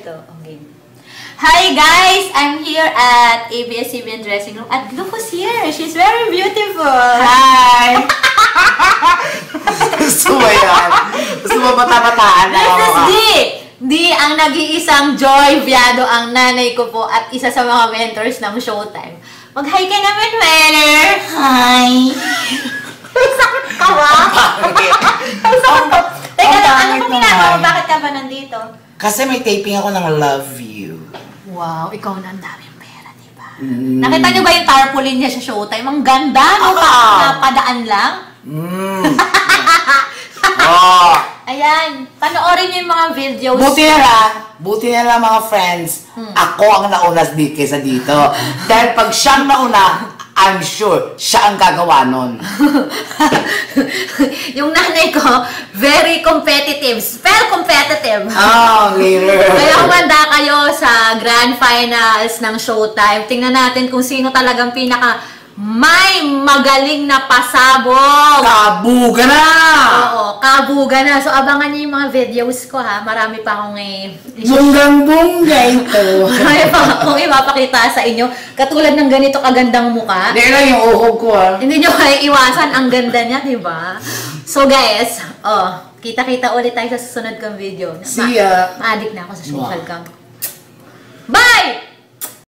ito. Okay. Hi guys! I'm here at ABS-CBN Dressing Room at look who's here! She's very beautiful! Hi! Gusto mo yan? Gusto mo bata-bataan na This is Di ang nag-iisang Joy Viado ang nanay ko po at isa sa mga mentors ng Showtime. Mag-hi ka naman, Weller! Hi! Sakit ka ba? Sakit ka. Teka lang, ano kung ginagawa? Bakit ka ba nandito? Kasi may taping ako ng Love You. Wow, ikaw na ang daming pera, diba? Nakita niyo ba yung tarpaulin niya sa Showtime? Ang ganda, no? Napadaan lang. Oh! Ayan, panoorin niyo yung mga videos. Buti na lang mga friends. Ako ang naunas kaysa dito. Dahil pag siyang nauna, I'm sure siya ang gagawa nun. Yung nanay ko, very competitive. Spell competitive. Oh, later. Kaya humanda kayo sa grand finals ng Showtime. Tingnan natin kung sino talagang pinaka may magaling na pasabog. Kabuga na! Oo, kabuga na. So, abangan niyo yung mga videos ko, ha. Marami pa akong Bunggang-bungga ito. marami pa akong ipapakita sa inyo. Katulad ng ganito kagandang mukha. Hindi lang yung uhog ko, ha. Hindi nyo kaya iwasan. Ang ganda niya, di ba? So, guys, kita-kita ulit tayo sa susunod kong video. See ya! Ma-addict na ako sa social cam. Bye!